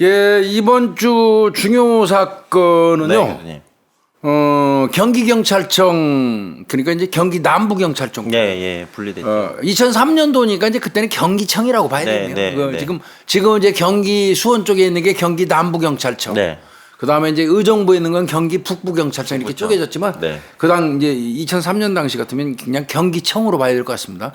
예, 이번 주 중요 사건은요. 네, 경기경찰청, 그러니까 이제 경기 남부경찰청. 예, 분리됐죠. 2003년도니까 이제 그때는 경기청이라고 봐야 네, 되네요. 네. 지금 이제 경기 수원 쪽에 있는 게 경기 남부경찰청. 네. 그다음에 이제 의정부에 있는 건 경기 북부경찰청 이렇게 그렇죠. 쪼개졌지만 네. 그당 이제 2003년 당시 같으면 그냥 경기청으로 봐야 될 것 같습니다.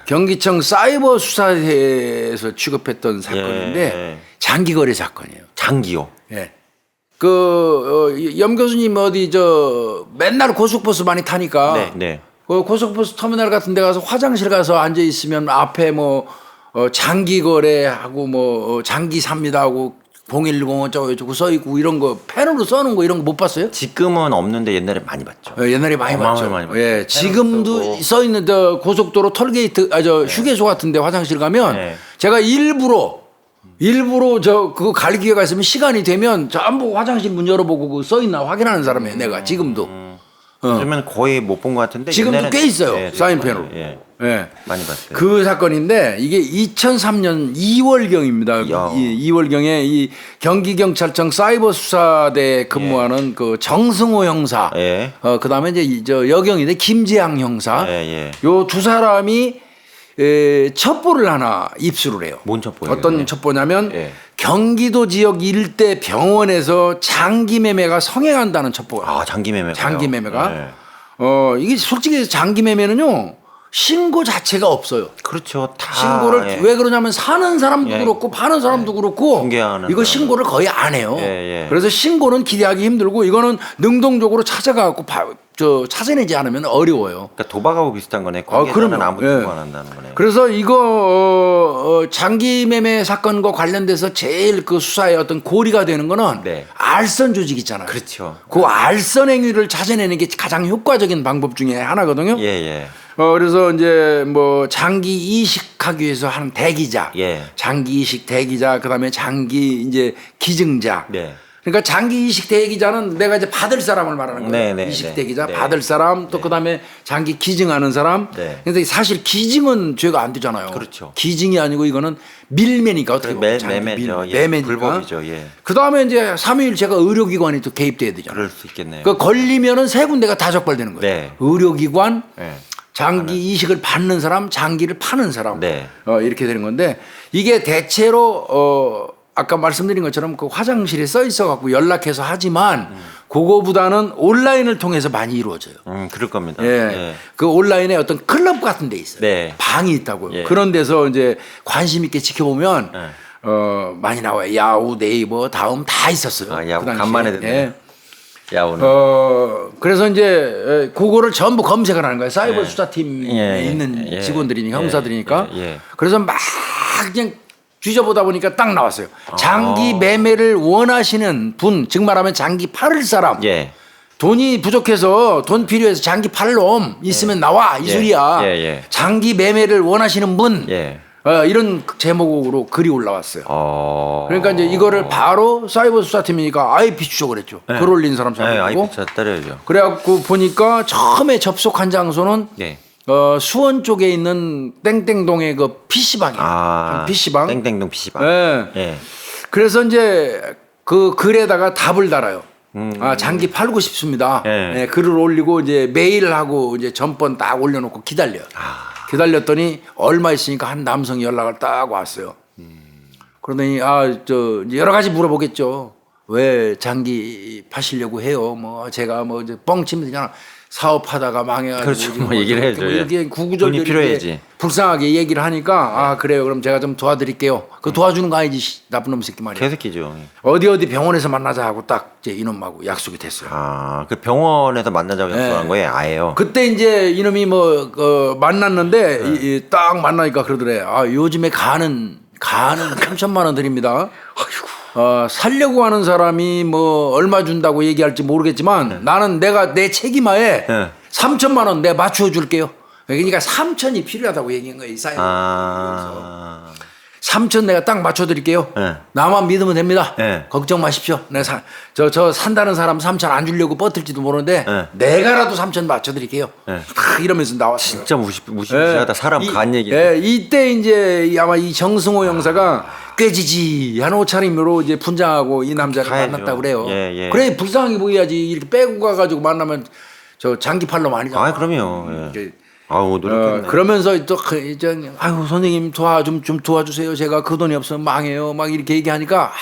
경기청 사이버 수사에서 취급했던 사건인데 예. 장기거래 사건이에요. 장기요. 예. 염 교수님 어디 맨날 고속버스 많이 타니까 네. 그 고속버스 터미널 같은 데 가서 화장실 가서 앉아 있으면 앞에 장기 거래하고 장기 삽니다 하고 010 어쩌고 써 있고 이런 거 펜으로 써놓은 거 이런 거 못 봤어요? 지금은 없는데 옛날에 많이 봤죠. 옛날에 많이 봤죠. 많이 봤죠. 예, 지금도 써 있는 고속도로 톨게이트 휴게소 같은데 화장실 가면 네. 제가 일부러 그거 갈 기회가 있으면 시간이 되면 전부 화장실 문 열어보고 그거 써 있나 확인하는 사람이에요. 내가 지금도. 요즘은 거의 못 본 것 같은데 지금도 옛날에는- 꽤 있어요. 예, 사인펜으로. 예. 예. 많이 봤어요. 그 사건인데 이게 2003년 2월경입니다. 야. 2월경에 이 경기경찰청 사이버수사대에 근무하는 그 정승호 형사, 예. 그다음에 이제 여경인데 김재양 형사, 예. 요 두 사람이 첩보를 하나 입수를 해요. 뭔 첩보예요? 어떤 예. 첩보냐면 예. 경기도 지역 일대 병원에서 장기 매매가 성행한다는 첩보가. 장기 매매가. 장기 매매가. 이게 솔직히 장기 매매는요. 신고 자체가 없어요. 그렇죠. 다 신고를 왜 그러냐면 사는 사람도 예. 그렇고 파는 사람도 그렇고 중개하는 이거 사람은. 신고를 거의 안 해요. 예. 그래서 신고는 기대하기 힘들고 이거는 능동적으로 찾아가고 찾아내지 않으면 어려워요. 그러니까 도박하고 비슷한 거네. 그럼요. 관계자는 아무 예. 신고 안 한다는 거네. 그래서 이거 장기 매매 사건과 관련돼서 제일 그 수사의 어떤 고리가 되는 거는 네. 알선 조직 있잖아요. 그렇죠. 그 알선 행위를 찾아내는 게 가장 효과적인 방법 중에 하나거든요. 예. 그래서 이제 장기 이식하기 위해서 하는 대기자, 예. 장기 이식 대기자, 그다음에 장기 이제 기증자. 네. 그러니까 장기 이식 대기자는 내가 이제 받을 사람을 말하는 거예요. 네. 이식 대기자 네. 받을 사람, 또 그다음에 장기 기증하는 사람. 네. 근데 사실 기증은 죄가 안 되잖아요. 그렇죠. 기증이 아니고 이거는 밀매니까 어떻게 보면 장기 매매죠. 예. 매매니까. 불법이죠. 예. 그다음에 이제 삼위일체가 의료기관이 또 개입돼야 되잖아요. 그럴 수 있겠네요. 그 걸리면은 세 군데가 다 적발되는 거예요. 네. 의료기관, 예. 장기 이식을 받는 사람, 장기를 파는 사람, 네. 이렇게 되는 건데 이게 대체로 아까 말씀드린 것처럼 그 화장실에 써 있어 갖고 연락해서 하지만 그거보다는 온라인을 통해서 많이 이루어져요. 그럴 겁니다. 예. 그 온라인에 어떤 클럽 같은 데 있어요. 네. 방이 있다고요. 예. 그런 데서 이제 관심 있게 지켜보면 예. 많이 나와요. 야후, 네이버, 다음 다 있었어요. 야후 그 당시에. 간만에 듣네. 예. 야오는. 그래서 이제 그거를 전부 검색을 하는 거예요. 사이버 예. 수사팀에 예. 있는 예. 직원들이니까 형사들이니까. 예. 그래서 막 그냥 뒤져보다 보니까 딱 나왔어요. 장기 매매를 원하시는 분, 즉 말하면 장기 팔을 사람. 예. 돈이 부족해서 돈 필요해서 장기 팔 놈 있으면 나와 이 예. 소리야. 예. 장기 매매를 원하시는 분. 예. 이런 제목으로 글이 올라왔어요. 그러니까 이제 이거를 바로 사이버 수사팀이니까 아예 비추죠 그랬죠. 글 올린 사람 예. 잡고. IP 따려야죠. 그래갖고 보니까 처음에 접속한 장소는 예. 수원 쪽에 있는 땡땡동의 그 PC방이에요. PC방. 땡땡동 PC방. 예. 예. 그래서 이제 그 글에다가 답을 달아요. 장기 팔고 싶습니다. 예. 예, 글을 올리고 이제 메일하고 이제 전번 딱 올려놓고 기다려요. 기다렸더니 얼마 있으니까 한 남성이 연락을 딱 왔어요. 그러더니 이제 여러 가지 물어보겠죠. 왜 장기 파시려고 해요? 제가 이제 뻥치면 되잖아. 사업하다가 망해가지고 그렇죠. 얘기를 해야죠. 이렇게 구구절절 돈이 필요해야지. 불쌍하게 얘기를 하니까 그래요. 그럼 제가 좀 도와드릴게요. 그 도와주는 거 아니지 나쁜 놈 새끼 말이야. 개새끼죠. 어디 병원에서 만나자 하고 딱 이제 이놈하고 약속이 됐어요. 그 병원에서 만나자고 약속한 거예요, 아예요. 그때 이제 이놈이 만났는데 딱 만나니까 그러더래. 요즘에 간은 3천만 원 드립니다. 살려고 하는 사람이 얼마 준다고 얘기할지 모르겠지만 나는 내가 내 책임하에 3천만 원 내가 맞춰 줄게요. 그러니까 3천이 필요하다고 얘기한 거예요. 이 사이에. 3천 내가 딱 맞춰드릴게요. 네. 나만 믿으면 됩니다. 네. 걱정 마십시오. 내가 저 산다는 사람 3천 안 주려고 뻗을지도 모르는데 네. 내가라도 3천 맞춰드릴게요. 딱 이러면서 나왔어요. 진짜 무시무시하다. 사람 간 얘기. 이때 이제 아마 이 정승호 형사가 꾀지지한 옷차림으로 이제 분장하고 이 남자를 가야죠. 만났다고 그래요. 예, 예. 그래 불쌍하게 보여야지. 이렇게 빼고 가가지고 만나면 저 장기팔로 아니잖아. 아, 그럼요. 예. 이렇게 아우, 노력했네. 그러면서 또 이제 아유 선생님 좀 도와주세요. 제가 그 돈이 없으면 망해요. 막 이렇게 얘기하니까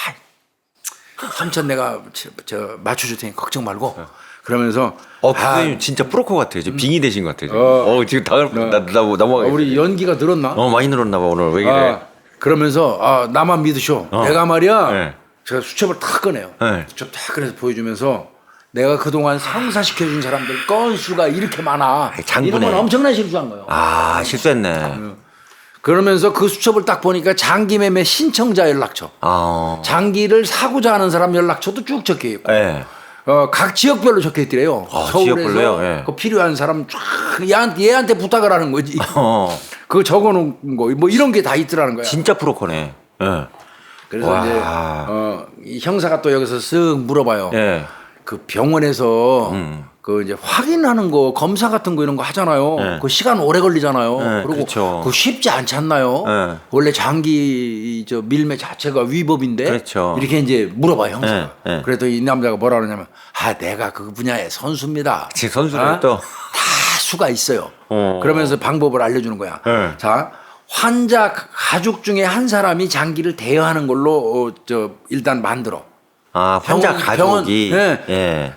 삼천 내가 저 맞춰줄 테니 걱정 말고. 그러면서 선생님 진짜 프로코 같아요. 지금 빙의 되신 것 같아요. 지금 넘어가. 우리 연기가 늘었나? 많이 늘었나 봐 오늘. 왜 이래? 그러면서 나만 믿으쇼. 내가 말이야. 네. 제가 수첩을 탁 꺼내요. 네. 수첩 탁 꺼내서 보여주면서 내가 그동안 성사시켜준 사람들 건수가 이렇게 많아. 장군에. 이런 건 엄청난 실수한 거예요. 실수했네. 그러면서 그 수첩을 딱 보니까 장기매매 신청자 연락처, 장기를 사고자 하는 사람 연락처도 쭉 적혀 있고, 네. 각 지역별로 적혀 있더래요. 지역별로요? 서울에서 예. 그 필요한 사람 쫙 얘한테 부탁을 하는 거지. 그거 적어놓은 거, 뭐 이런 게 다 있더라는 거야. 진짜 프로코네. 예. 그래서 와. 이제 이 형사가 또 여기서 쓱 물어봐요. 예. 그 병원에서 그 이제 확인하는 거 검사 같은 거 이런 거 하잖아요. 네. 그 시간 오래 걸리잖아요. 네, 그리고 그렇죠. 그거 쉽지 않지 않나요? 네. 원래 장기 저 밀매 자체가 위법인데 그렇죠. 이렇게 이제 물어봐요 형사가. 네, 네. 그래도 이 남자가 뭐라 그러냐면 내가 그 분야의 선수입니다. 제 선수를 또. 다 수가 있어요. 그러면서 방법을 알려주는 거야. 네. 자 환자 가족 중에 한 사람이 장기를 대여하는 걸로 일단 만들어. 환자 가족이. 네. 예.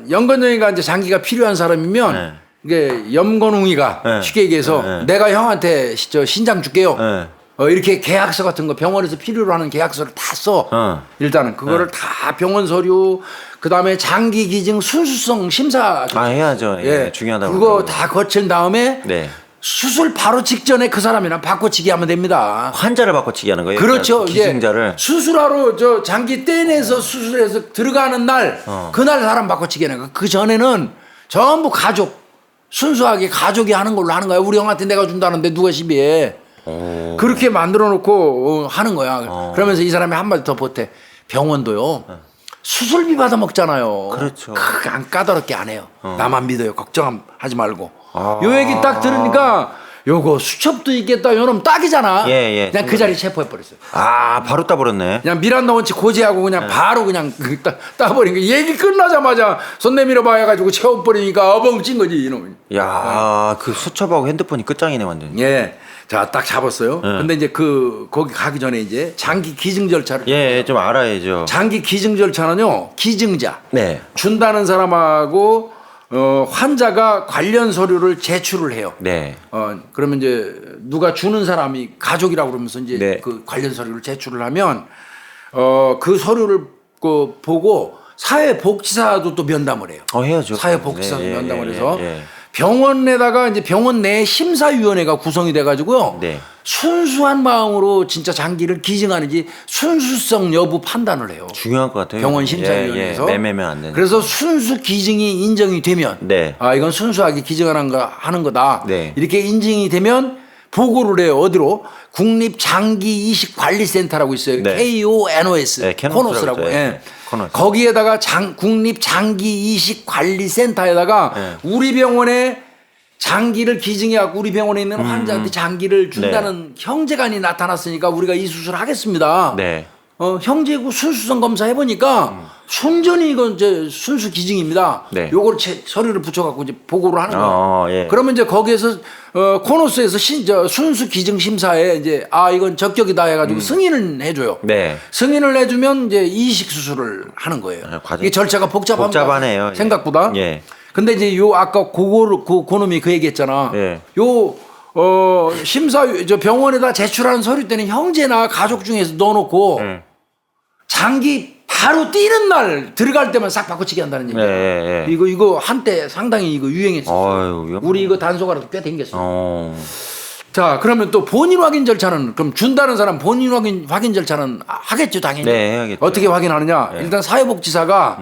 연건영이가 이제 장기가 필요한 사람이면 네. 이게 염건웅이가 네. 쉽게 얘기해서 네. 내가 형한테 신장 줄게요. 네. 이렇게 계약서 같은 거 병원에서 필요로 하는 계약서를 다 써. 일단은 그거를 다 병원 서류 그다음에 장기 기증 순수성 심사 해야죠. 예. 중요하다고. 그거 그러더라고요. 다 거친 다음에 네. 수술 바로 직전에 그 사람이랑 바꿔치기 하면 됩니다. 환자를 바꿔치기 하는 거예요. 그렇죠. 그러니까 기증자를. 이제 수술하러 저 장기 떼내서 수술해서 들어가는 날 그날 사람 바꿔치기 하는 거. 그 전에는 전부 가족 순수하게 가족이 하는 걸로 하는 거야. 우리 형한테 내가 준다는데 누가 시비해. 그렇게 만들어 놓고 하는 거야. 그러면서 이 사람이 한마디 더 보태. 병원도요. 수술비 받아 먹잖아요. 그렇죠. 안 까다롭게 안 해요. 나만 믿어요. 걱정하지 말고. 요 얘기 딱 들으니까 요거 수첩도 있겠다. 요놈 딱이잖아. 예. 그냥 그 자리에 체포해버렸어요. 바로 따버렸네. 그냥 미란다 원칙 고지하고 그냥 바로 그냥 따버린 거. 얘기 끝나자마자 손 내밀어 봐 해가지고 채워버리니까 어벙찐 거지 이놈이. 그 수첩하고 핸드폰이 끝장이네 완전. 예. 자, 딱 잡았어요. 근데 이제 거기 가기 전에 이제 장기 기증 절차를. 좀 알아야죠. 장기 기증 절차는요, 기증자. 네. 준다는 사람하고 환자가 관련 서류를 제출을 해요. 네. 그러면 이제 누가 주는 사람이 가족이라고 그러면서 이제 네. 그 관련 서류를 제출을 하면 그 서류를 보고 사회복지사도 또 면담을 해요. 해야죠. 사회복지사도 네, 면담을 해서 예. 병원에다가 이제 병원 내 심사위원회가 구성이 돼가지고요. 네. 순수한 마음으로 진짜 장기를 기증하는지 순수성 여부 판단을 해요. 중요한 것 같아요. 병원 심사위원회에서. 매매면 안 되는. 그래서 순수 기증이 인정이 되면 네. 이건 순수하게 기증하는 거다. 네. 이렇게 인증이 되면 보고를 해요. 어디로? 국립장기이식관리센터라고 있어요. 네. KONOS. 네, 코노스라고. 코노스라고 예. 코노스. 거기에다가 국립장기이식관리센터에다가 네. 우리 병원에 장기를 기증해갖고 우리 병원에 있는 환자한테 장기를 준다는 형제간이 나타났으니까 우리가 이 수술을 하겠습니다. 네. 형제고 순수성 검사 해보니까 순전히 이건 이제 순수 기증입니다. 네. 요걸 서류를 붙여갖고 이제 보고를 하는 거예요. 예. 그러면 이제 거기에서 코노스에서 순수 기증 심사에 이제 이건 적격이다 해가지고 승인을 해줘요. 네. 승인을 해주면 이제 이식 수술을 하는 거예요. 과정. 이게 절차가 복잡하네요. 생각보다. 예. 근데 근데 이제 아까 고놈이 그 얘기했잖아. 예. 저 병원에다 제출하는 서류 때는 형제나 가족 중에서 넣어놓고 장기 바로 뛰는 날 들어갈 때만 싹 바꿔치기 한다는 얘기야. 예. 이거 한때 상당히 이거 유행했어. 우리 이거 단속하러도 꽤 댕겼어. 자, 그러면 또 본인 확인 절차는 그럼 준다는 사람 본인 확인 절차는 하겠죠, 당연히. 네, 해야겠죠. 어떻게 확인하느냐? 일단 사회복지사가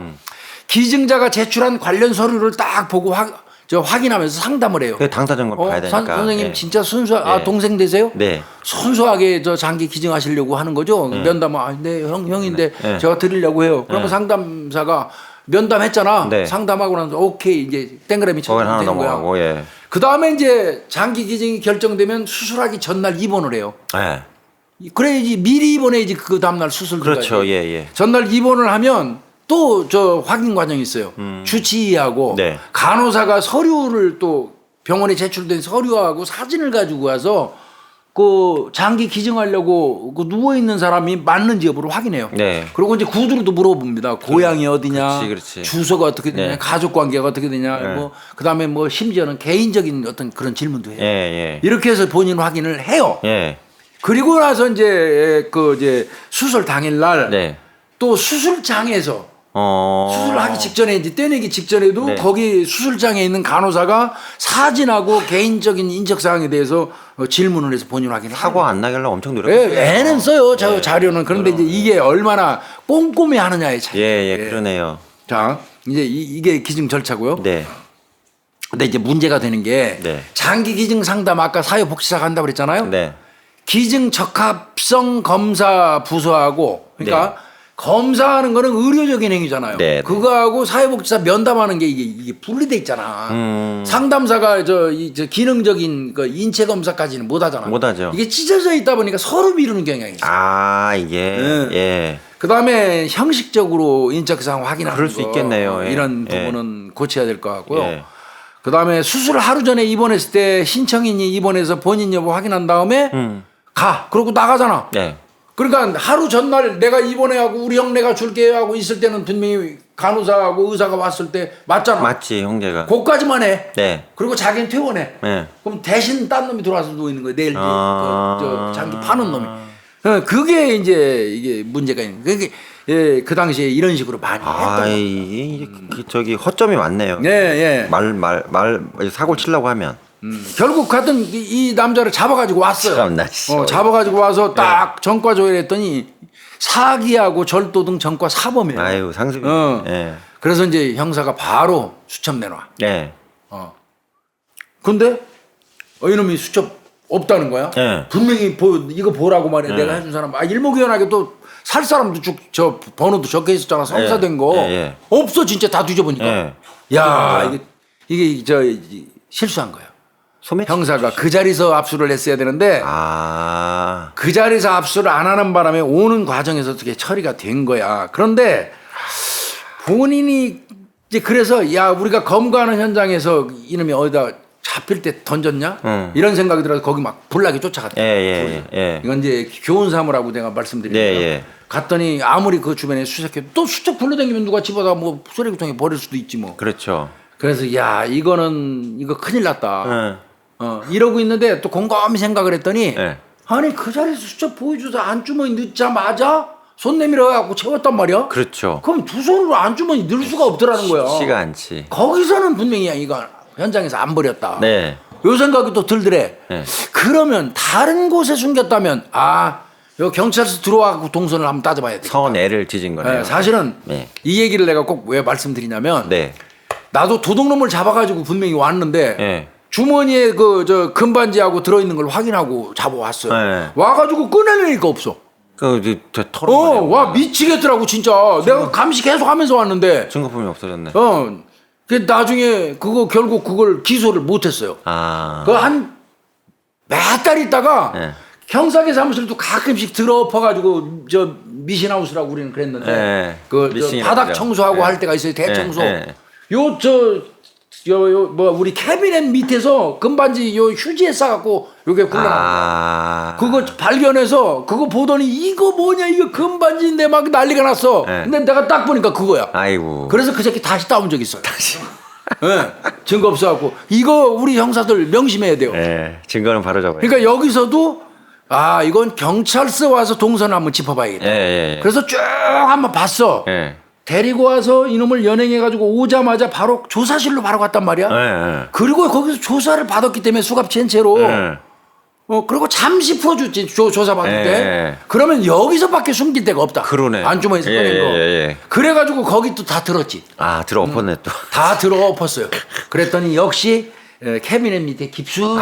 기증자가 제출한 관련 서류를 딱 보고 확인하면서 상담을 해요. 당사자는 걸 봐야 되니까. 선생님 예. 진짜 예. 동생 되세요? 네. 순수하게 저 장기 기증하시려고 하는 거죠. 면담 네, 형인데 네. 제가 드리려고 해요. 그러면 상담사가 면담했잖아. 네. 상담하고 나서 오케이 이제 땡그라미 거기 하나 되는 거야. 넘어가고 예. 그 다음에 이제 장기 기증이 결정되면 수술하기 전날 입원을 해요. 예. 그래야지 미리 입원해야지 그 다음날 수술 그렇죠. 예, 예. 전날 입원을 하면 또 저 확인 과정이 있어요. 주치의하고 네. 간호사가 서류를 또 병원에 제출된 서류하고 사진을 가지고 와서 그 장기 기증하려고 그 누워 있는 사람이 맞는지 여부를 확인해요. 네. 그리고 이제 구두로도 물어봅니다. 고향이 어디냐, 그렇지. 주소가 어떻게 되냐, 네. 가족 관계가 어떻게 되냐, 네. 뭐 그다음에 뭐 심지어는 개인적인 어떤 그런 질문도 해요. 예, 예. 이렇게 해서 본인 확인을 해요. 예. 그리고 나서 이제 이제 수술 당일날 네. 또 수술장에서 수술하기 직전에 이제 떼내기 직전에도 네. 거기 수술장에 있는 간호사가 사진하고 개인적인 인적 사항에 대해서 질문을 해서 본인 확인을 사고 안 나게 하려고 엄청 노력했어요. 애는 써요 자료는. 그런데 이제 이게 얼마나 꼼꼼히 하느냐의 차이. 예, 예, 그러네요. 자 이제 이게 기증 절차고요. 네. 근데 이제 문제가 되는 게 네. 장기 기증 상담 아까 사회복지사가 한다고 그랬잖아요. 네. 기증 적합성 검사 부서하고 그러니까 네. 검사하는 거는 의료적인 행위잖아요. 네. 그거하고 사회복지사 면담하는 게 이게 분리돼 있잖아. 상담사가 저 기능적인 그 인체 검사까지는 못 하잖아. 못 하죠. 이게 찢어져 있다 보니까 서로 미루는 경향이 있어. 아, 이게 네. 예. 그다음에 형식적으로 인적 사항 확인하는 그럴 수 거, 있겠네요. 예. 이런 예. 부분은 고쳐야 될 것 같고요. 예. 그다음에 수술 하루 전에 입원했을 때 신청인이 입원해서 본인 여부 확인한 다음에 가. 그러고 나가잖아. 네. 그러니까 하루 전날 내가 입원해 하고 우리 형 내가 줄게 하고 있을 때는 분명히 간호사하고 의사가 왔을 때 맞잖아. 맞지, 형제가. 그까지만 해. 네. 그리고 자기는 퇴원해. 네. 그럼 대신 딴 놈이 들어와서 누워 있는 거야. 내일 아. 장기 파는 놈이. 그게 이제 이게 문제가 있는. 그게 그 당시에 이런 식으로 많이 아, 했던 저기 허점이 많네요. 거. 예. 사고를 치려고 하면. 결국 하여튼 이 남자를 잡아가지고 왔어요. 참나, 씨. 잡아가지고 와서 딱 전과 조회했더니 사기하고 절도 등 전과 사범이에요. 아유, 상습이. 예. 그래서 이제 형사가 바로 수첩 내놔. 네. 근데 이놈이 수첩 없다는 거야. 네. 분명히 이거 보라고 말이야. 내가 해준 사람. 일목요연하게 또 살 사람도 저 번호도 적혀 있었잖아. 성사된 거. 예. 없어 진짜 다 뒤져보니까. 예. 야 이게 실수한 거야. 소매 형사가 그 자리에서 압수를 했어야 되는데 아. 그 자리에서 압수를 안 하는 바람에 오는 과정에서 어떻게 처리가 된 거야. 그런데 본인이 이제 그래서 야 우리가 검거하는 현장에서 이놈이 어디다 잡힐 때 던졌냐? 이런 생각이 들어서 거기 막 불나게 쫓아갔다. 예. 이건 이제 교훈 삼으라고 내가 말씀드립니다. 예. 갔더니 아무리 그 주변에 수색해도 또 수첩 굴러다니면 누가 집어다 뭐 쓰레기통에 버릴 수도 있지 뭐. 그렇죠. 그래서 야 이거 큰일 났다. 예. 이러고 있는데 또 곰곰이 생각을 했더니 예. 아니 그 자리에서 수첩 보여줘서 안주머니 넣자마자 손 내밀어 갖고 채웠단 말이야. 그렇죠. 그럼 두 손으로 안주머니 넣을 수가 없더라는 거야. 쉽지가 않지. 거기서는 분명히 이거 현장에서 안 버렸다. 네. 요 생각이 또 들더래. 네. 그러면 다른 곳에 숨겼다면 요 경찰서 들어와갖고 동선을 한번 따져봐야 돼. 선애를 뒤진 거네요. 사실은 네. 이 얘기를 내가 꼭 왜 말씀드리냐면 네. 나도 도둑놈을 잡아가지고 분명히 왔는데 네. 주머니에 저 금반지하고 들어있는 걸 확인하고 잡아왔어요. 네. 와가지고 꺼내려니까 없어. 저 털어. 와 미치겠더라고 진짜. 내가 감시 계속 하면서 왔는데. 증거품이 없어졌네. 그 나중에 결국 그걸 기소를 못했어요. 아. 그 한 몇 달 있다가 네. 형사계 사무실도 가끔씩 들어엎어가지고 저 미신하우스라고 우리는 그랬는데 네. 저 미신이라고 바닥 그러죠. 청소하고 네. 할 때가 있어요. 대청소. 네. 우리 캐비넷 밑에서 금반지 휴지에 싸갖고 요게 굴러나. 그거 발견해서 그거 보더니 이거 뭐냐 이거 금반지인데 막 난리가 났어. 네. 근데 내가 딱 보니까 그거야. 아이고. 그래서 그 새끼 다시 따온 적 있어요. 다시. 네, 증거 없어갖고 이거 우리 형사들 명심해야 돼요. 네. 증거는 바로 잡아요. 그러니까 여기서도 이건 경찰서 와서 동선을 한번 짚어봐야겠다. 예. 그래서 쭉 한번 봤어. 예. 데리고 와서 이놈을 연행해가지고 오자마자 바로 조사실로 바로 갔단 말이야. 예. 그리고 거기서 조사를 받았기 때문에 수갑챈 채로. 예. 그리고 잠시 풀어줬지 조사 받을 예. 때. 그러면 여기서밖에 숨길 데가 없다. 그러네. 안주머니에서 꺼낸 거. 예. 그래가지고 거기 또 다 들었지. 아, 들어 엎었네 또. 다 들어엎었어요. 그랬더니 역시 캐비넷 밑에 깊숙이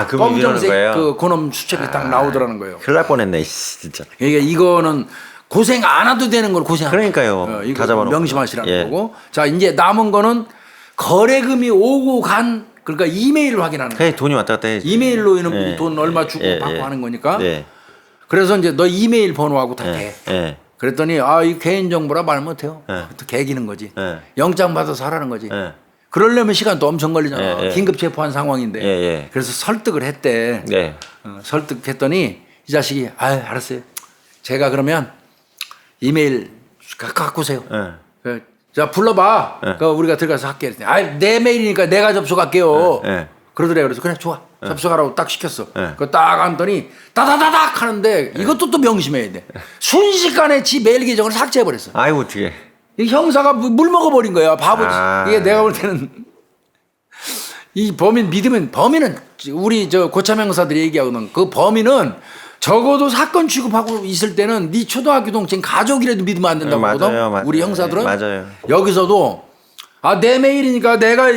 그럼 이러는 거예요? 검정색 그놈 수첩이 딱 나오더라는 거예요. 큰일 날 뻔했네, 진짜. 그러니까 이거는 고생 안 해도 되는 걸 고생. 그러니까요. 이거 다 잡아놓고. 명심하시라는 예. 거고. 자 이제 남은 거는 거래금이 오고 간 그러니까 이메일을 확인하는 거예요. 돈이 왔다 갔다 해야지. 이메일로 이놈 예. 돈 얼마 주고 예. 받고 하는 거니까. 네. 그래서 이제 너 이메일 번호하고 다 돼. 예. 그랬더니 이 개인정보라 말 못해요. 예. 또 개기는 거지. 예. 영장 받아서 하라는 거지. 예. 그러려면 시간도 엄청 걸리잖아. 예, 예. 긴급 체포한 상황인데. 예, 예. 그래서 설득을 했대. 네. 설득했더니 이 자식이 알았어요. 제가 그러면 이메일 갖고 오세요. 예. 자 불러봐. 우리가 들어가서 할게. 내 메일이니까 내가 접속할게요. 예. 그러더래. 그래서 그래 좋아. 접속하라고 딱 시켰어. 예. 그거 딱 하더니 따다다닥 하는데 이것도 또 명심해야 돼. 순식간에 지 메일 계정을 삭제해버렸어. 아이고 어떻게? 이 형사가 물 먹어버린 거야. 바보지. 이게 내가 볼 때는 이 범인 믿으면 범인은 우리 저 고참 형사들이 얘기하거든. 그 범인은 적어도 사건 취급하고 있을 때는 네 초등학교 동생 가족이라도 믿으면 안 된다고 맞아요, 하거든. 맞아요. 우리 형사들은 맞아요. 여기서도 내 메일이니까 내가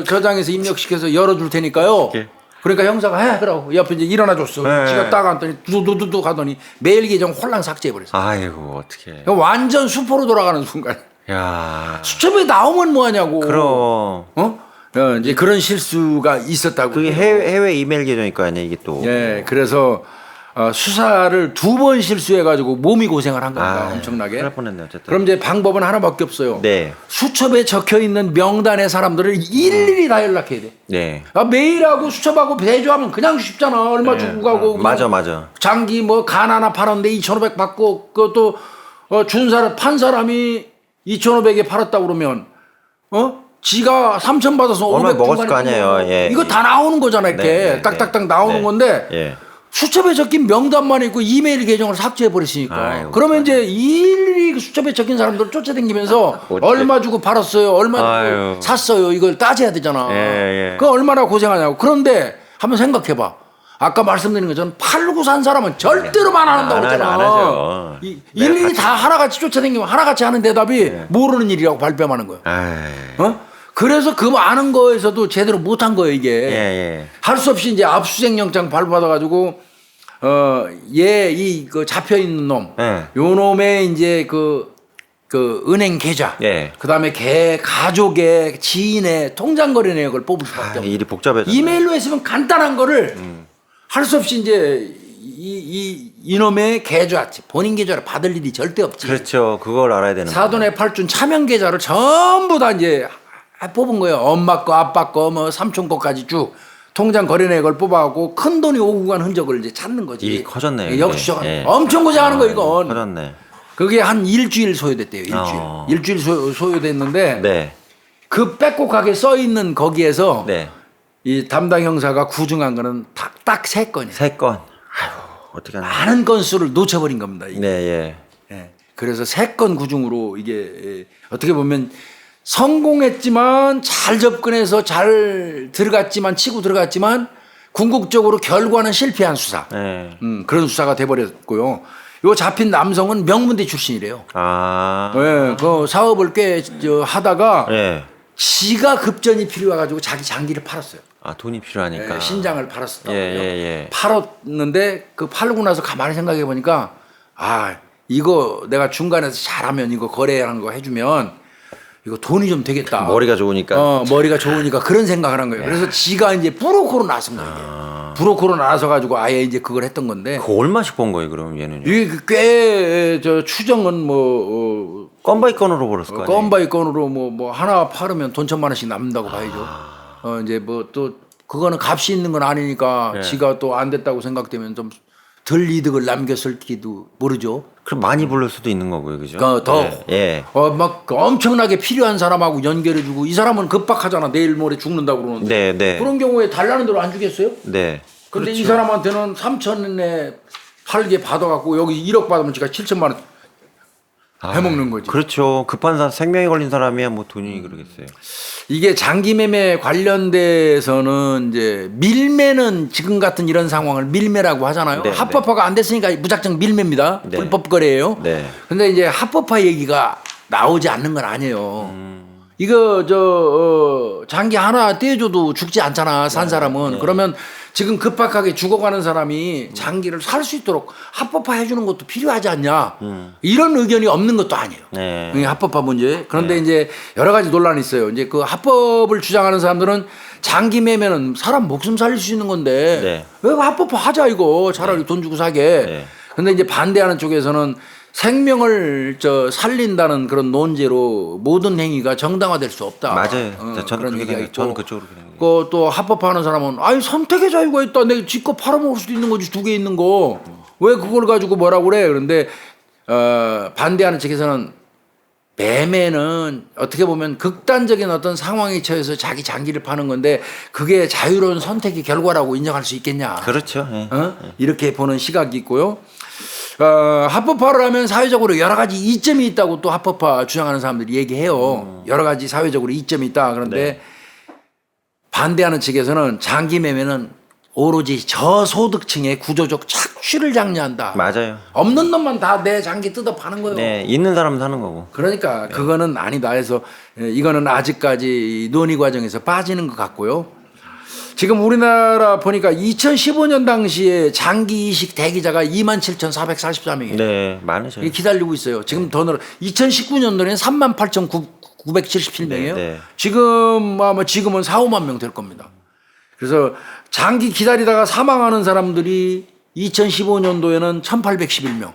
저장해서 입력시켜서 열어줄 테니까요. 예. 그러니까 형사가 해 그러고 옆에 이제 일어나줬어. 네. 지가 딱 앉더니 두두두두 하더니 메일 계정 홀랑 삭제해버렸어. 아이고 어떻게? 완전 수포로 돌아가는 순간. 야. 수첩에 나오면 뭐하냐고. 그럼. 이제 그런 실수가 있었다고. 그게 해외 이메일 계정일 거 아니야 이게 또. 예, 그래서 수사를 2번 실수해가지고 몸이 고생을 한 겁니다. 엄청나게. 그럴 뻔했네 어쨌든. 그럼 이제 방법은 하나밖에 없어요. 네. 수첩에 적혀 있는 명단의 사람들을 일일이 다 연락해야 돼. 네. 메일하고 수첩하고 배조하면 그냥 쉽잖아. 얼마 주고 가고. 맞아. 장기 간 하나 팔았는데 2,500 받고 그것도 판 사람이 2,500에 팔았다 그러면 지가 3,000 받아서 얼마 500 먹었을 거 아니에요. 예. 이거 다 나오는 거잖아. 이렇게 네. 딱딱딱 나오는 네. 건데 예. 수첩에 적힌 명단만 있고 이메일 계정을 삭제해 버리시니까 아이고, 그러면 이제 일일이 그 수첩에 적힌 사람들 쫓아다니면서 어째. 얼마 주고 팔았어요, 얼마 주고 아유. 샀어요, 이걸 따져야 되잖아. 예. 그 얼마나 고생하냐고. 그런데 한번 생각해봐. 아까 말씀드린 것처럼 팔고 산 사람은 절대로 말 안 한다고 했잖아. 안 하죠. 일일이 다 하나같이 쫓아다니면 하나같이 하는 대답이 모르는 일이라고 발뺌하는 거야. 아이. 그래서 그 아는 거에서도 제대로 못한 거예요 이게. 예. 할 수 없이 이제 압수수색 영장 발부받아가지고 그 잡혀 있는 놈, 예. 요 놈의 이제 그 은행 계좌, 예. 그다음에 걔 가족의 지인의 통장 거래 내역을 뽑을 수밖에 없어. 일이 복잡해져. 이메일로 했으면 간단한 거를 할 수 없이 이제 이놈의 계좌, 본인 계좌를 받을 일이 절대 없지. 그렇죠. 그걸 알아야 되는 거예요. 사돈의 팔준 차명 계좌를 전부 다 이제 뽑은 거예요. 엄마 거, 아빠 거, 삼촌 거까지 쭉 통장 거래 내역을 뽑아갖고 큰 돈이 오고 간 흔적을 이제 찾는 거지. 일이 커졌네요. 역수정. 예. 엄청 고생하는 거 이건. 커졌네. 그게 한 일주일 소요됐대요. 일주일 소요됐는데 네. 그 빼곡하게 써 있는 거기에서 네. 이 담당 형사가 구중한 거는 딱 3건이에요. 3건. 아유, 어떻게 하나. 많은 건수를 놓쳐버린 겁니다. 이게. 네, 예. 그래서 3건 구중으로 이게 어떻게 보면 성공했지만 잘 접근해서 잘 들어갔지만 치고 들어갔지만 궁극적으로 결과는 실패한 수사. 네. 그런 수사가 돼버렸고요. 요 잡힌 남성은 명문대 출신이래요. 아. 예, 그 사업을 꽤 하다가 네. 지가 급전이 필요해가지고 자기 장기를 팔았어요. 아, 돈이 필요하니까. 예, 신장을 팔았었다고요. 예. 팔았는데 그 팔고 나서 가만히 생각해 보니까 이거 내가 중간에서 잘하면 이거 거래하는 거 해주면 이거 돈이 좀 되겠다. 머리가 좋으니까. 머리가 좋으니까 그런 생각을 한 거예요. 그래서 지가 이제 브로커로 나선 거예요. 브로커로 나서 가지고 아예 이제 그걸 했던 건데. 그 얼마씩 번 거예요, 그럼 얘는요? 이게 꽤 추정은 건바이 건으로 벌었을 거 아니에요? 건바이 건으로 뭐 하나 팔으면 돈 1,000만 원씩 남는다고 봐야죠. 이제 또 그거는 값이 있는 건 아니니까 네. 지가 또 안 됐다고 생각되면 좀 덜 이득을 남겼을지도 모르죠. 그럼 많이 부를 수도 있는 거고요, 그죠? 더 예. 막 엄청나게 필요한 사람하고 연결해주고 이 사람은 급박하잖아. 내일 모레 죽는다고 그러는데 네. 그런 경우에 달라는 대로 안 주겠어요? 네. 근데 그렇죠. 이 사람한테는 3천에 팔게 받아갖고 여기 1억 받으면 지가 7천만 원 해먹는 거지. 그렇죠. 급한 사람, 생명이 걸린 사람이야 뭐 돈이 그러겠어요. 이게 장기 매매 관련돼서는 이제 밀매는 지금 같은 이런 상황을 밀매라고 하잖아요. 네, 합법화가 안 됐으니까 무작정 밀매입니다. 불법 거래예요. 네. 근데 이제 합법화 얘기가 나오지 않는 건 아니에요. 이거 장기 하나 떼줘도 죽지 않잖아 산 사람은. 그러면 지금 급박하게 죽어가는 사람이 장기를 살 수 있도록 합법화 해주는 것도 필요하지 않냐. 이런 의견이 없는 것도 아니에요. 네. 이 합법화 문제. 그런데 이제 여러 가지 논란이 있어요. 이제 그 합법을 주장하는 사람들은 장기 매매는 사람 목숨 살릴 수 있는 건데 왜 합법화 하자 이거 차라리 돈 주고 사게. 근데 이제 반대하는 쪽에서는 생명을 살린다는 그런 논제로 모든 행위가 정당화될 수 없다. 맞아요. 저는 그런 얘기가 있고. 저는 그쪽으로 그냥. 또 합법화하는 사람은 아니 선택의 자유가 있다. 내가 지껏 팔아먹을 수도 있는 거지 두 개 있는 거. 왜 그걸 가지고 뭐라고 그래? 그런데 반대하는 측에서는 매매는 어떻게 보면 극단적인 어떤 상황에 처해서 자기 장기를 파는 건데 그게 자유로운 선택의 결과라고 인정할 수 있겠냐? 그렇죠. 예. 이렇게 보는 시각이 있고요. 합법화를 하면 사회적으로 여러 가지 이점이 있다고 또 합법화 주장하는 사람들이 얘기해요. 여러 가지 사회적으로 이점이 있다. 그런데 반대하는 측에서는 장기 매매는 오로지 저소득층의 구조적 착취를 장려한다. 맞아요. 없는 놈만 다 내 장기 뜯어 파는 거예요. 네, 있는 사람 사는 거고. 그러니까 그거는 아니다 해서 이거는 아직까지 논의 과정에서 빠지는 것 같고요. 지금 우리나라 보니까 2015년 당시에 장기 이식 대기자가 27,444명이에요. 네, 많으셔요. 기다리고 있어요. 지금 더 늘어. 2019년도에는 38,977명이에요. 네. 지금 아마 지금은 4, 5만 명 될 겁니다. 그래서 장기 기다리다가 사망하는 사람들이 2015년도에는 1,811명.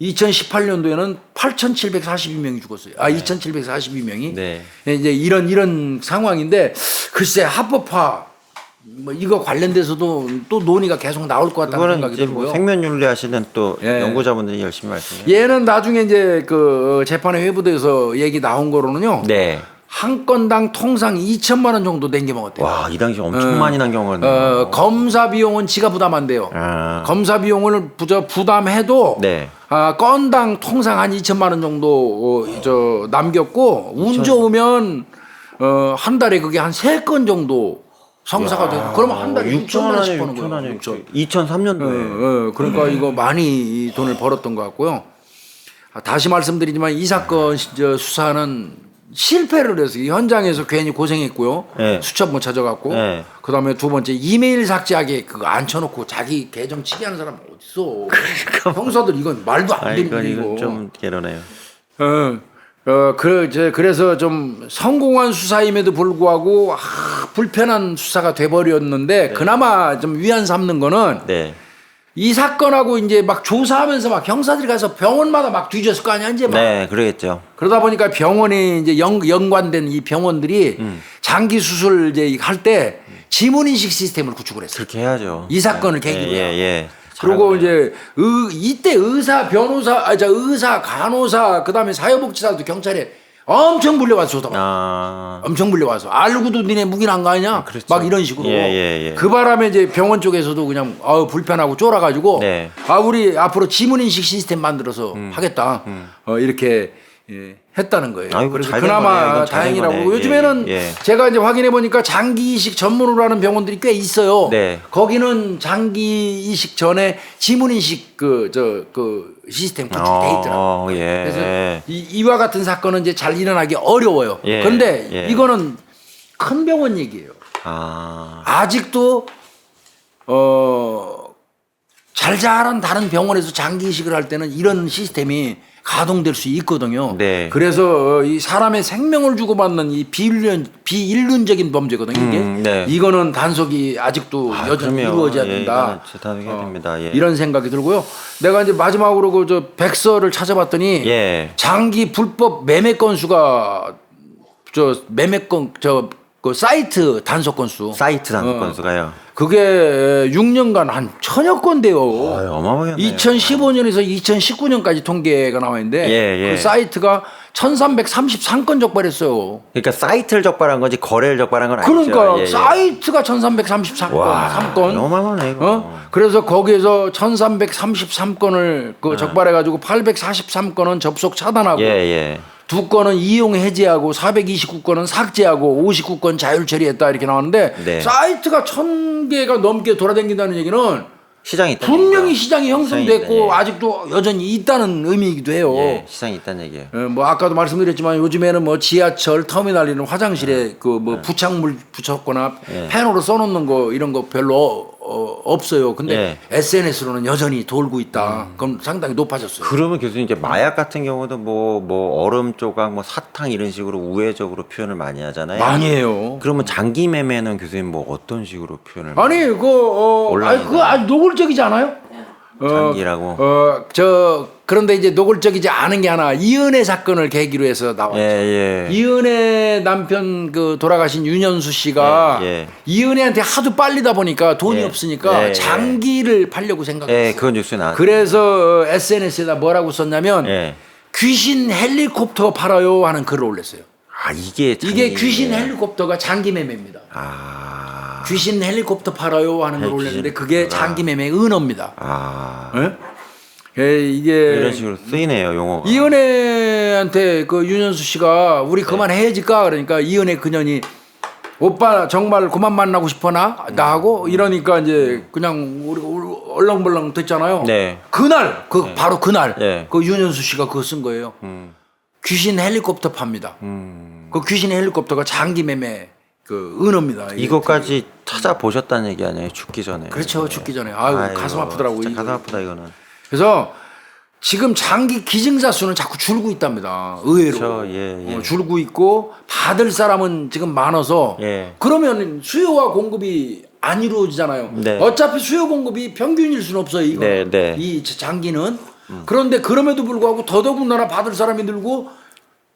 2018년도에는 8,742명이 죽었어요. 2,742명이. 네. 이제 이런 상황인데 글쎄 합법화 뭐 이거 관련돼서도 또 논의가 계속 나올 것 같다는 그거는 생각이 이제 뭐 들고요. 생면윤리 하시는 또 예. 연구자분들이 열심히 말씀해요. 얘는 나중에 이제 그 재판에 회부돼서 얘기 나온 거로는요. 네. 한 건당 통상 2천만 원 정도 낸게 먹었대요. 와, 이 당시 엄청 많이 난 경우는. 검사 비용은 지가 부담한대요. 아. 검사 비용을 부담해도 네. 건당 통상 한 2천만 원 정도 남겼고 운 좋으면 한 달에 그게 한 3건 정도 성사가 되고 그러면 한 달에 6천만 원씩 버는 거예요. 2003년도에. 그러니까 이거 많이 돈을 벌었던 것 같고요. 다시 말씀드리지만 이 사건 수사는 실패를 해서 현장에서 괜히 고생했고요. 네. 수첩 못 찾아갖고. 네. 그다음에 두 번째 이메일 삭제하게 그거 앉혀놓고 자기 계정 치게 하는 사람 어딨어. 형사들 이건 말도 안 되는 이건 일이고. 좀 괴로네요. 그래서 좀 성공한 수사임에도 불구하고 불편한 수사가 돼버렸는데 그나마 좀 위안 삼는 거는 네. 이 사건하고 이제 막 조사하면서 막 형사들이 가서 병원마다 막 뒤졌을 거 아니야 이제 막. 네, 그러겠죠. 그러다 보니까 병원이 이제 연관된 이 병원들이 장기 수술 이제 할 때 지문 인식 시스템을 구축을 했어요. 그렇게 해야죠. 이 사건을 계기로. 예. 그리고 이제 이때 의사, 변호사, 의사, 간호사, 그다음에 사회복지사도 경찰에 엄청 불려와서 쏟아가. 엄청 불려와서 알고도 니네 묵인한 거 아니냐? 그렇죠. 막 이런 식으로. 예. 그 바람에 이제 병원 쪽에서도 그냥 불편하고 쫄아가지고 네. 우리 앞으로 지문 인식 시스템 만들어서 하겠다. 이렇게 했다는 거예요. 아이고, 그래서 잘된 그나마 거네. 이건 잘된 다행이라고. 거네. 요즘에는 예. 제가 이제 확인해 보니까 장기 이식 전문으로 하는 병원들이 꽤 있어요. 네. 거기는 장기 이식 전에 지문 인식 그 시스템 구축이 돼 있더라고요. 예. 그래서 이와 같은 사건은 이제 잘 일어나기 어려워요. 예. 그런데 예. 이거는 큰 병원 얘기예요. 아직도 잘 자란 다른 병원에서 장기 이식을 할 때는 이런 시스템이 가동될 수 있거든요. 네. 그래서 이 사람의 생명을 주고받는 이 비인륜적인 범죄거든요. 이게 네. 이거는 단속이 아직도 여전히 그럼요. 이루어져야 된다. 재단해야 됩니다. 예. 이런 생각이 들고요. 내가 이제 마지막으로 그 백서를 찾아봤더니 예. 장기 불법 매매 건수가 그 사이트 단속 건수. 사이트 단속 건수가요. 그게 6년간 한 1,000여 건대요. 어마어마하겠네요. 2015년에서 2019년까지 통계가 나와 있는데 예. 그 사이트가 1,333건 적발했어요. 그러니까 사이트를 적발한 건지 거래를 적발한 건 아니죠. 그러니까 예. 사이트가 1,333건, 와, 3건. 어마어마하네 이거. 그래서 거기에서 1,333건을 적발해가지고 843건은 접속 차단하고 예. 2건은 이용 해제하고 429건은 삭제하고 59건 자율 처리했다 이렇게 나왔는데 네. 사이트가 1,000개가 넘게 돌아다닌다는 얘기는 시장이 있다는 분명히 얘기죠. 시장이 형성됐고 시장이 있다, 예. 아직도 여전히 있다는 의미이기도 해요. 예, 시장이 있다는 얘기예요. 뭐 아까도 말씀드렸지만 요즘에는 뭐 지하철 터미널 이런 화장실에 그 뭐 부착물 붙였거나 펜으로 써놓는 거 이런 거 별로 없어요. 근데 SNS로는 여전히 돌고 있다. 그럼 상당히 높아졌어요. 그러면 교수님 이제 마약 같은 경우도 뭐 얼음 조각, 뭐 사탕 이런 식으로 우회적으로 표현을 많이 하잖아요. 많이 해요. 그러면 장기 매매는 교수님 뭐 어떤 식으로 표현을? 아니 그거 아주 노골적이지 않아요? 장기라고. 그런데 이제 노골적이지 않은 게 하나 이은혜 사건을 계기로 해서 나왔죠. 예. 이은혜 남편 그 돌아가신 윤현수 씨가 이은혜한테 하도 빨리다 보니까 돈이 없으니까 장기를 팔려고 생각했어요. 그건 뉴스에 나왔어요. 그래서 SNS에다 뭐라고 썼냐면 귀신 헬리콥터 팔아요 하는 글을 올렸어요. 아 이게 귀신 헬리콥터가 장기 매매입니다. 귀신 헬리콥터 팔아요 하는 걸 올렸는데 그게 장기 매매의 은어입니다. 이게 이런 식으로 쓰이네요 용어가. 이은혜한테 그 윤현수 씨가 우리 그만 헤어질까 그러니까 이은혜 그년이 오빠 정말 그만 만나고 싶어 나하고 이러니까 이제 그냥 우리 얼렁벌렁 됐잖아요. 그날 바로 그날 그 윤현수 씨가 그거 쓴 거예요. 귀신 헬리콥터 팝니다. 그 귀신 헬리콥터가 장기 매매 그 은어입니다. 이것까지 찾아보셨다는 얘기 아니에요? 죽기 전에. 그렇죠. 죽기 전에. 아유 가슴 아프더라고요. 진짜 가슴 아프다 이거는. 그래서 지금 장기 기증자 수는 자꾸 줄고 있답니다. 의외로. 그렇죠. 줄고 있고 받을 사람은 지금 많아서 그러면 수요와 공급이 안 이루어지잖아요. 어차피 수요 공급이 평균일 수는 없어요. 이거. 이 장기는. 그런데 그럼에도 불구하고 더더군다나 받을 사람이 늘고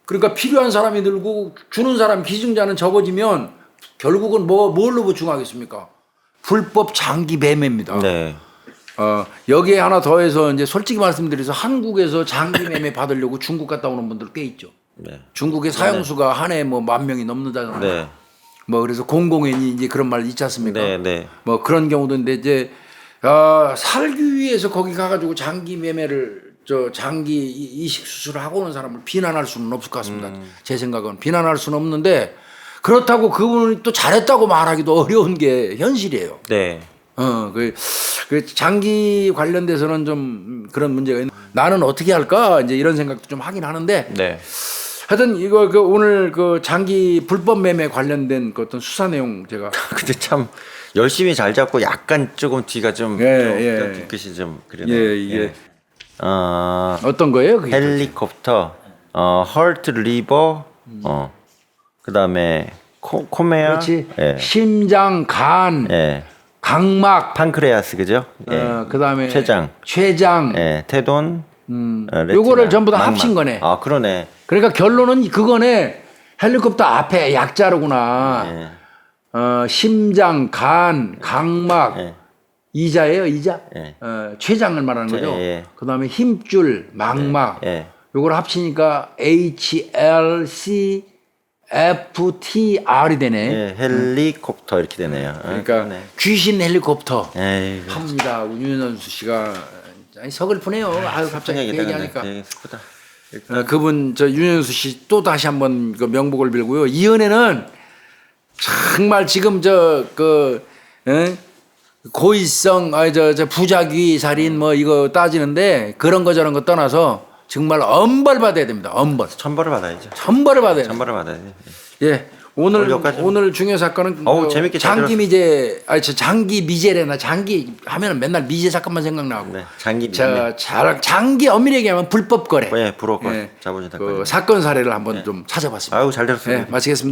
그러니까 필요한 사람이 늘고 주는 사람 기증자는 적어지면 결국은 뭘로 보충하겠습니까? 불법 장기 매매입니다. 여기에 하나 더해서 이제 솔직히 말씀드려서 한국에서 장기 매매 받으려고 중국 갔다 오는 분들 꽤 있죠. 중국의 사형수가 한 해 뭐 10,000명이 넘는다잖아요. 뭐 그래서 공공연히 이제 그런 말 있지 않습니까? 뭐 그런 경우도 있는데 이제 살기 위해서 거기 가가지고 장기 매매를 장기 이식 수술을 하고 오는 사람을 비난할 수는 없을 것 같습니다. 제 생각은 비난할 수는 없는데 그렇다고 그분이 또 잘했다고 말하기도 어려운 게 현실이에요. 그 장기 관련돼서는 좀 그런 문제가 있는. 나는 어떻게 할까 이제 이런 생각도 좀 하긴 하는데. 하여튼 이거 오늘 그 장기 불법 매매 관련된 그 어떤 수사 내용 제가. 근데 참 열심히 잘 잡고 약간 조금 뒤가 좀 뒤끝이 좀 그러네요. 어떤 거예요? 그게? 헬리콥터, 헐트 리버, 그다음에 코메아, 그렇지. 심장, 간, 각막, 판크레아스 그죠? 그다음에 췌장, 테돈, 레티나, 요거를 전부 다 망막. 합친 거네. 그러네. 그러니까 결론은 그거네. 헬리콥터 앞에 약자로구나. 심장, 간, 각막, 이자예요, 이자. 췌장을 말하는 거죠. 그다음에 힘줄, 망막. 요걸 합치니까 HLCFTR이 되네. 헬리콥터 이렇게 되네요. 그러니까 귀신 헬리콥터 합니다. 윤현수 씨가 서글프네요. 아유 갑자기 얘기하니까. 슬프다. 그분 윤현수 씨 또 다시 한번 그 명복을 빌고요. 이은혜는 정말 지금 고의성 부작위 살인 뭐 이거 따지는데 그런 거 저런 거 떠나서 정말 엄벌 받아야 됩니다. 엄벌. 천벌을 받아야죠. 천벌을 받아야 돼요. 천벌을 받아야 돼. 오늘 중요 사건은 재밌게 장기 미제 장기 미제래나 장기 하면은 맨날 미제 사건만 생각나고. 장기 미제. 장기 엄밀히 얘기하면 불법 거래. 불법 거래. 자본주의 사건 사례를 한번 좀 찾아봤습니다. 잘 들었습니다. 마치겠습니다.